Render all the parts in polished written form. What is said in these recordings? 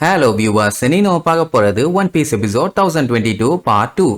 Hello viewers, இன்னைக்கு நம்ம பார்க்க போறது one piece episode 1022 part 2.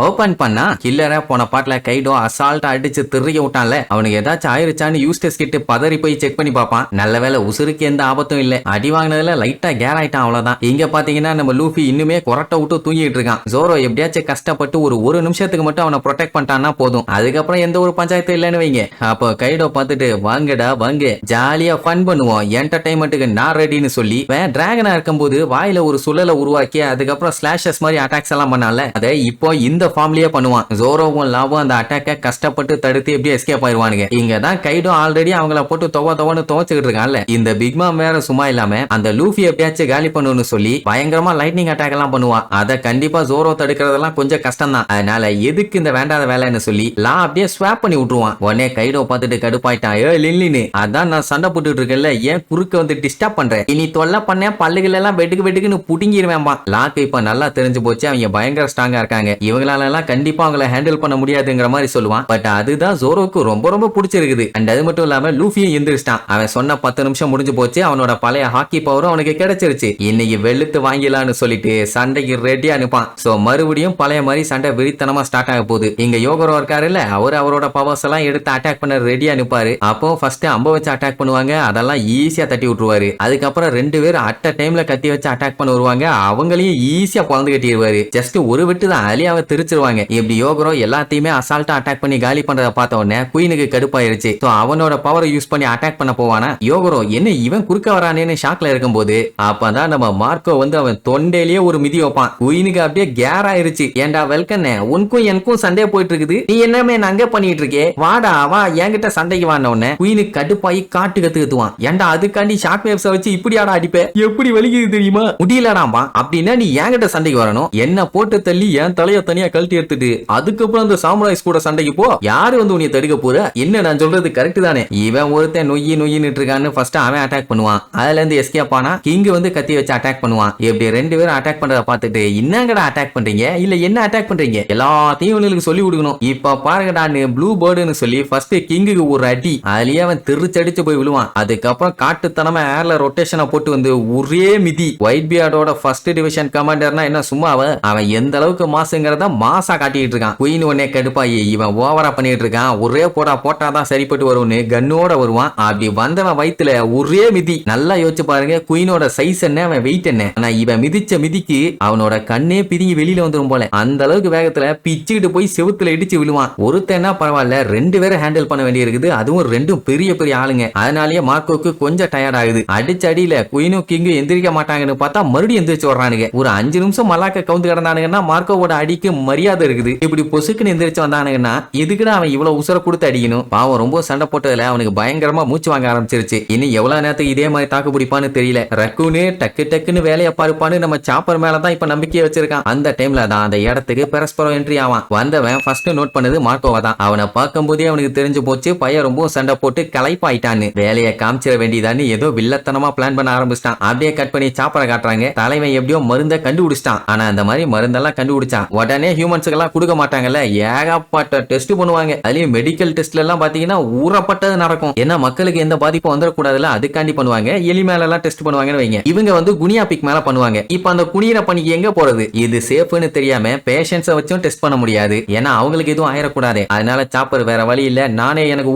Open பண்ணா கில்லரா போன பாட்டுல கைடோ அசால்ட்டா அடிச்சு திருக்க விட்டான்ல, அவனுக்கு ஏதாச்சும் ஆயிருச்சான்னு யூஸ்டஸ் கிட்ட பதறி போய் செக் பண்ணி பார்ப்பான். நல்ல வேலை உசுருக்கு எந்த ஆபத்தும் இல்ல. அடி வாங்கினதுல லைட்டா கேர் ஆயிட்டான், அவ்வளவுதான். இங்க பாத்தீங்கன்னா நம்ம லூஃபி இன்னுமே கொரட்டை விட்டு தூங்கிட்டு இருக்கான். ஜோரோ எப்படியாச்சும் கஷ்டப்பட்டு ஒரு நிமிஷத்துக்கு மட்டும் அவனை ப்ரொடெக்ட் பண்ணிட்டான்னா போதும், அதுக்கப்புறம் எந்த ஒரு பஞ்சாயத்து இல்லைன்னு வைங்க. அப்போ கைடோ பார்த்துட்டு வாங்கடா வாங்க, ஜாலியா ஃபன் பண்ணுவோம், என்டர்டைன்மெண்ட்டுக்கு நான் ரெடின்னு சொல்லி டிராகனா இருக்கும்போது வாயில ஒரு சுழலை உருவாக்கி அதுக்கப்புறம் ஸ்லாஷஸ் மாதிரி அட்டாக்ஸ் எல்லாம் பண்ணால, அதை இப்போ இந்த ஃபார்ம்லயே பண்ணுவான். ஜோரோவும் லாவும் அந்த அட்டாக்க கஷ்டப்பட்டு தடுத்து எப்படி எஸ்கேப் ஆயிருவானுங்க. இங்க தான் கைடோ ஆல்ரெடி அவங்கள போட்டு துவன்னு துவச்சுக்கிட்டு இருக்கான்ல. இந்த பிக்மா வேற சும்மா இல்லாம அந்த லூஃபி எப்படியாச்சும் காலி பண்ணணும்னு சொல்லி பயங்கரமா லைட்னிங் அட்டாக் எல்லாம் பண்ணுவான். அதை கண்டிப்பா ஜோரோ தடுக்கிறதெல்லாம் கொஞ்சம் கஷ்டம் தான். அதனால எதுக்கு இந்த வேண்டாத வேலைன்னு சொல்லி லா அப்படியே ஸ்வாப் பண்ணி விட்டுருவான். உடனே கைடோ பார்த்துட்டு கடுப்பாயிட்டான். லில்லின்னு அதான் நான் சண்டை போட்டுட்டு இருக்கேன்ல, ஏன் குறுக்க வந்து டிஸ்டர்ப் பண்றேன், இனி தொல்லை பண்ண பல்லுகள் எல்லாம் வெட்டுக்குன்னு புடுங்கிடுவேன். லாக்கு இப்ப நல்லா தெரிஞ்சு போச்சு, அவங்க பயங்கர ஸ்ட்ராங்கா இருக்காங்க, இவங்களால கண்டிப்பா அவங்களை ஹேண்டில் பண்ண முடியாதுங்கிற மாதிரி சொல்லுவான். பட் அதுதான் ஜோரோக்கு ரொம்ப பிடிச்சிருக்குது. அண்ட் அது மட்டும் இல்லாம லூஃபியும் எந்திரிச்சிட்டான். அவன் சொன்ன 10 நிமிஷம் முடிஞ்சு போச்சு, அவனோட பழைய ஹாக்கி பவரும் அவனுக்கு கிடைச்சிருச்சு. இன்னைக்கு வெளுத்து வாங்கிலான்னு சொல்லிட்டு சண்டைக்கு ரெடி அனுப்பான். சோ மறுபடியும் பழைய மாதிரி சண்டை விரித்தனமா ஸ்டார்ட் ஆக போகுது. இங்க யோகரோ இருக்காரு இல்ல, அவரோட பவர்ஸ் எல்லாம் எடுத்து அட்டாக் பண்ண ரெடி அனுப்பாரு. அப்போ ஃபர்ஸ்ட் அம்ப வச்சு அட்டாக் பண்ணுவாங்க, அதெல்லாம் ஈஸியா தட்டி விட்டுருவாரு. அதுக்கப்புறம் 2 பேர் அட் அ டைம்ல கத்தி வச்சு அட்டாக் பண்ண வருவாங்க, அவங்களையும் ஈஸியா குழந்து கட்டிடுவாரு. ஜஸ்ட் ஒரு விட்டு தான் அலியாவை திருச்சிருவாங்க. இப்படி யோகரோ எல்லாத்தையுமே அசால்ட்டா அட்டாக் பண்ணி காலி பண்றத பார்த்த உடனே குயினுக்கு கடுப்பாயிருச்சு. சோ அவனோட பவரை யூஸ் பண்ணி அட்டாக் பண்ண போவானா, யோகரோ என்ன இவன் குறுக்க வரானேன்னு ஷாக்ல இருக்கும்போது அப்பதான் நம்ம மார்க்கோ வந்து அவன் தொண்டையிலேயே ஒரு மிதி வைப்பான். குயினுக்கு அப்படியே கேர் ஆயிருச்சு. ஏண்டா வெல்கண்ணே, உனக்கும் எனக்கும் சண்டை போயிட்டு இருக்குது, நீ என்னமே அங்க பண்ணிட்டு இருக்கே, வாடா வா என்கிட்ட சண்டைக்கு வான உடனே குயினுக்கு கடுப்பாயி காட்டு கத்துக்குவான். ஏண்டா அதுக்காண்டி ஷார்ட் வேவ்ஸ் வச்சு இப்படி ஆடா அடிப்ப, எப்படி வலிக்குது தெரியுமா, முடியலடாம்பா, அப்படின்னா நீ என்கிட்ட சண்டைக்கு வரணும், என்ன போட்டு தள்ளி என் தலைய தனியா கழட்டி எடுத்துட்டு அதுக்கப்புறம் அந்த சாமுராய்ஸ் கூட சண்டைக்கு போ, யாரு வந்து உன்னை தடுக்க போற, என்ன நான் சொல்றது கரெக்ட் தானே. இவன் ஒருத்தன் நொய்யின்னு இருக்கான்னு ஃபர்ஸ்ட் அவன் அட்டாக் பண்ணுவான். அதுல இருந்து எஸ்கேப் ஆனா கிங் வந்து கத்தி வச்சு அட்டாக் பண்ணுவான். இப்படி 2 பேரும் அட்டாக் பண்றத பார்த்துட்டு என்னங்கடா அட்டாக் பண்றீங்க, இல்ல என்ன அட்டாக் பண்றீங்க, எல்லாத்தையும் உங்களுக்கு சொல்லி கொடுக்கணும். இப்ப பாருங்கடான்னு ப்ளூ பேர்டுன்னு சொல்லி ஃபர்ஸ்ட் கிங்குக்கு ஒரு அடி, அதுலயே அவன் திருச்சடிச்சு போய் விழுவான். அதுக்கப்புறம் காட்டுத்தனமா ஏர்ல ரொட்டேஷனை போட்டு வந்து ஒரே மிதி. ஒயிட் பியர்டோட ஃபர்ஸ்ட் டிவிஷன் கமாண்டர்னா என்ன சும்மா, அவன் எந்த அளவுக்கு மாசுங்கிறத மாசா காட்டிட்டு இருக்கான். குயின் உடனே கடுப்பாயி இவன் ஓவரா பண்ணிட்டு இருக்கான், ஒரே போட்டாதான் சரிப்பட்டு வரும்னு கன்னோட வருவான். அப்படி வந்தவன் வயித்துல ஒரே மிதி. நல்லா யோசிச்சு பாருங்க, குயினோட சைஸ் என்ன, அவன் வெயிட் என்ன. ஆனா இவன் மிதிச்ச மிதிக்கு அவனோட கண்ணே பிரிஞ்சு வெளியில வந்துரும் போல, அந்த அளவுக்கு வேகத்துல பிச்சுக்கிட்டு போய் செவுத்துல இடிச்சு விழுவான். ஒருத்தன்னா பரவாயில்ல, 2 பேரை ஹேண்டில் பண்ண வேண்டி இருக்குது, அதுவும் 2 பெரிய ஆளுங்க. அதனாலேயே மார்க்கோக்கு கொஞ்சம் டயர்ட் ஆகுது. அடிச்ச அடியில குயினும் கிங்கும் எந்திரிக்க மாட்டாங்கன்னு பார்த்தா மறுபடியும் எந்திரிச்சு வர்றானுங்க. ஒரு 5 நிமிஷம் மல்லாக்க கவுந்து கிடந்தானுங்கன்னா மார்க்கோவோட அடிக்கு மரியாதை இருக்குது. இப்படி பொசுக்குன்னு எந்திரிச்சு வந்தானுங்கன்னா எதுக்குடா அவன் இவ்வளவு உசுர கொடுத்து அடிக்கணும். பாவம் ரொம்ப சண்டை போட்டதுல அவனுக்கு பயங்கரமா மூச்சு வாங்க ஆரம்பிச்சிருச்சு. இனி எவ்வளவு நேரத்துக்கு இதே மாதிரி தாக்கு பிடிப்பான்னு தெரியல. ரக்கூனு டக்குன்னு வேலையை பாருப்பான்னு நம்ம சாப்பர் மேலதான் இப்ப நம்பிக்கையை வச்சிருக்கான். அந்த டைம்ல தான் அந்த இடத்துக்கு பெரஸ்பரம் என்ட்ரி ஆவான். வந்தவன் ஃபர்ஸ்ட் நோட் பண்ணது மார்க்கோவா தான். அவனை பார்க்கும் போதே அவனுக்கு தெரிஞ்சு போச்சு பையன் ரொம்ப சண்டை போட்டு களைப்பாயிட்டான்னு. வேலையை காமிச்சிட வேண்டியதான்னு ஏதோ வில்லத்தனமா பிளான் பண்ண ஆரம்பிச்சிட்டான். அப்படியே கட் பண்ணி சாப்பரை காட்டுறாங்க. தலைவன் எப்படியோ மருந்தை கண்டுபிடிச்சிட்டான். ஆனா அந்த மாதிரி மருந்தெல்லாம் கண்டுபிடிச்சான் உடனே ஹியூமன்ஸுக்கு எல்லாம் கொடுக்க மாட்டாங்கல்ல, ஏகப்பட்ட டெஸ்ட் பண்ணுவாங்க. அதுலயும் மெடிக்கல் டெஸ்ட்ல எல்லாம் பாத்தீங்கன்னா ஊறப்பட்டது நடக்கும். ஏன்னா மக்களுக்கு எந்த பாதிப்பும் வந்துடக்கூடாதுல, அதுக்காண்டி பண்ணுவாங்க. எலி மேல எல்லாம் டெஸ்ட் பண்ணுவாங்கன்னு வைங்க. இவங்க வந்து குனியா பிக் மேல பண்ணுவாங்க. இப்ப அந்த குனியற பணிக்கு எங்க போறது, இது சேஃப்னு தெரியாம பேஷன்ஸை வச்சும் டெஸ்ட் பண்ண முடியாது, ஏன்னா அவங்களுக்கு எதுவும் ஆயிடக்கூடாது. அதனால சாப்பர் வேற வழி இல்ல, நானே எனக்கு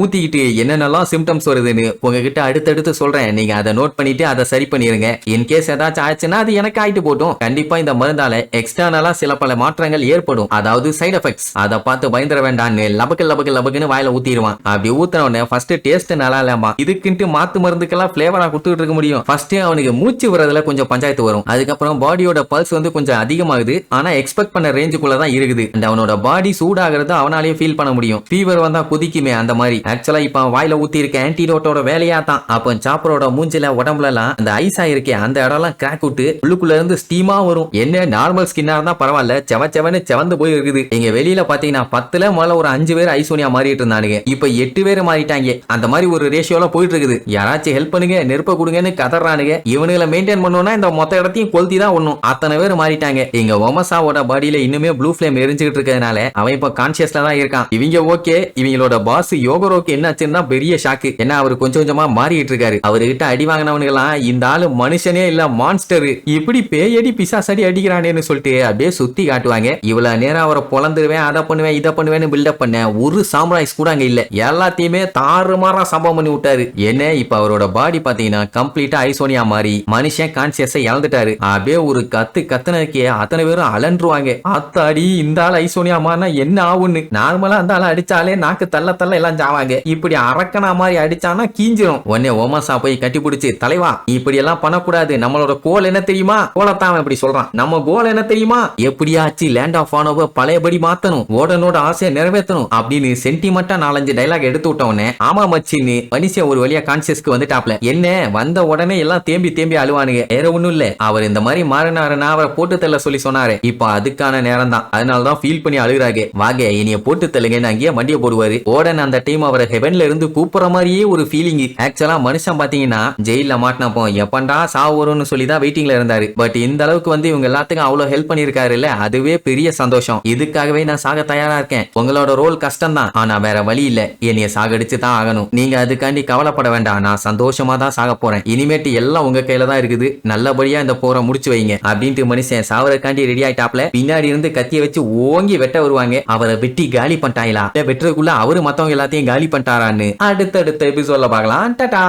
ஊத்திக்கிட்டு என்னென்னலாம் சிம்டம்ஸ் வருதுன்னு உங்ககிட்ட அடுத்தடுத்து சொல்றேன், நீங்க அதை நோட் பண்ணிட்டு அதை சரி பண்ணிருங்க. இன்கேஸ் ஏதாச்சும் ஆச்சுன்னா அது எனக்கு ஆயிட்டு போட்டும். கண்டிப்பா இந்த மருந்தால எக்ஸ்டர்னலா சில பல மாற்றங்கள் ஏற்படும், அதாவது சைடு எஃபெக்ட்ஸ். அதை பார்த்து பயந்துட வேண்டான்னு லபக்குன்னு வாயில ஊத்திடுவான். அப்படி ஊத்துன உடனே ஃபர்ஸ்ட் டேஸ்ட் நல்லா இல்லமா, இதுக்குன்ட்டு மாத்து மருந்துக்கெல்லாம் பிளேவரா கொடுத்துட்டு இருக்க முடியும். ஃபர்ஸ்ட் அவனுக்கு மூச்சு வரதுல கொஞ்சம் பஞ்சாயத்து வரும். அதுக்கப்புறம் பாடியோட பல்ஸ் வந்து கொஞ்சம் அதிகமாகுது, ஆனா எக்ஸ்பெக்ட் பண்ண ரேஞ்சுக்குள்ள தான் இருக்குது. அண்ட் அவனோட பாடி சூடாகிறது அவனாலேயே ஃபீல் பண்ண முடியும். ஃபீவர் வந்தா குதிக்குமே அந்த மாதிரி. ஆக்சுவலா இப்ப வாயில ஊத்தி இருக்க ஆன்டிடோட்டோட வேலையா தான். அப்ப சாப்பரோட மூஞ்சில உடம்புல எல்லாம் அந்த ஐஸா இருக்கே அந்த இடம்லாம் கிராக் விட்டு உள்ளுக்குள்ள இருந்து ஸ்டீமா வரும். என்ன நார்மல் ஸ்கின்னா இருந்தா பரவாயில்ல, செவ செவன்னு செவந்து போய் இருக்குது. இங்க வெளியில பாத்தீங்கன்னா 10ல முதல்ல ஒரு 5 பேர் ஐசோனியா மாறிட்டு இருந்தானுங்க. இப்ப 8 பேர் மாறிட்டாங்க. அந்த மாதிரி ஒரு ரேஷியோல போயிட்டு இருக்குது. யாராச்சும் ஹெல்ப் பண்ணுங்க, நெருப்ப கொடுங்கன்னு கதறானுங்க. இவனுங்களை மெயின்டைன் பண்ணணும்னா இந்த மொத்த இடத்தையும் கொளுத்தி தான் ஒண்ணும். அத்தனை பேர் மாறிட்டாங்க. இங்க ஒமசாவோட பாடியில இன்னுமே ப்ளூ ஃபிளேம் எரிஞ்சுக்கிட்டு இருக்கிறதுனால அவன் இப்ப கான்சியஸ்ல தான் இருக்கான். இவங்க ஓகே, இவங்களோட பாஸ் யோகரோக்கு என்னாச்சுன்னா பெரிய ஷாக்கு. ஏன்னா அவரு கொஞ்சம் கொஞ்சமா மாறிட்டு இருக்காரு. அவர்கிட்ட அடி வாங்கினவனுங்களாம் இந்த ஆளு மனுஷனே இல்ல மான்ஸ்டர், இப்படி பேயடி பிசாசடி அடிக்கிறானேன்னு சொல்லிட்டு அப்படியே சுத்தி காட்டுவாங்க. இவ்வளவு நேரம் அவரை பொழந்துருவேன், அதை பண்ணுவேன், இதை பண்ணுவேன்னு பில்டப் பண்ண ஒரு சாம்ராய்ஸ் கூட அங்க இல்ல. எல்லாத்தையுமே தாறுமாறா சம்பவம் பண்ணி விட்டாரு. என்ன இப்ப அவரோட பாடி பாத்தீங்கன்னா கம்ப்ளீட்டா ஐசோனியா மாறி மனுஷன் கான்சியஸை இழந்துட்டாரு. அப்படியே ஒரு கத்துனதுக்கே அத்தனை பேரும் அலன்றுவாங்க. அத்தாடி இந்த ஆள் ஐசோனியா மாறினா என்ன ஆகுன்னு. நார்மலா அந்த ஆள் அடிச்சாலே நாக்கு தள்ள தள்ள எல்லாம் ஜாவாங்க. இப்படி அரக்கனா மாதிரி அடிச்சானா கீஞ்சிரும். உடனே ஓமசா போய் கட்டி பிடிச்சு, தலைவா இப்படி எல்லாம் பண்ணக்கூடாது, நம்மளோட கோல் என்ன தெரியுமா? கோலத்தான் இப்படி சொல்றான். நம்ம கோல் என்ன தெரியுமா? எப்படியாச்சு லேண்ட் ஆஃப் ஆனோவ பழையபடி மாத்தணும், ஓடனோட ஆசையை நிறைவேற்றணும் அப்படின்னு சென்டிமெண்டா 4-5 டைலாக் எடுத்து விட்டவனே ஆமா மச்சின்னு மனுஷன் ஒரு வழியா கான்சியஸ்க்கு வந்துட்டாப்ல. என்ன வந்த உடனே எல்லாம் தேம்பி அழுவானுங்க. வேற ஒண்ணும் இல்ல, அவர் இந்த மாதிரி மாறினாருன்னா அவரை போட்டு தள்ள சொல்லி சொன்னாரு. இப்ப அதுக்கான நேரம் தான். அதனாலதான் ஃபீல் பண்ணி அழுகுறாங்க. வாங்க இனிய போட்டு தள்ளுங்கன்னு அங்கேயே மண்டிய போடுவாரு. ஓடன் அந்த டைம் அவரை ஹெவன்ல இருந்து கூப்பிடுற மாதிரியே ஒரு ஃபீலிங். ஆக்சுவலா மனுஷன் பாத்தீங்கன்னா ஜெயில மாட்டினப்போ எப்பண்டா சாவு வரும்னு சொல்லி தான் வெயிட்டிங்ல இருந்தாரு. பட் இந்த அளவுக்கு வந்து இவங்க எல்லாத்துக்கும் அவ்வளவு ஹெல்ப் பண்ணிருக்காரு இல்ல, அதுவே பெரிய சந்தோஷம். இதுக்காகவே நான் சாக தயாரா இருக்கேன். உங்களோட ரோல் கஷ்டம் தான், ஆனா வேற வழி இல்ல, என்னைய சாகடிச்சு தான் ஆகணும். நீங்க அதுக்காண்டி கவலைப்பட வேண்டாம், நான் சந்தோஷமா தான் சாக போறேன். இனிமேட்டு எல்லாம் உங்க கையில தான் இருக்குது, நல்லபடியா இந்த போரை முடிச்சு வைங்க அப்படின்ட்டு மனுஷன் சாவறதுக்காண்டி ரெடி ஆயிட்டாப்ல. பின்னாடி இருந்து கத்திய வச்சு ஓங்கி வெட்ட வருவாங்க. அவரை வெட்டி காலி பண்ணிட்டாங்களா, வெட்டுறதுக்குள்ள அவரு மத்தவங்க எல்லாத்தையும் காலி பண்ணிட்டாரான்னு அடுத்த எபிசோட்ல பார்க்கலாம். டாடா.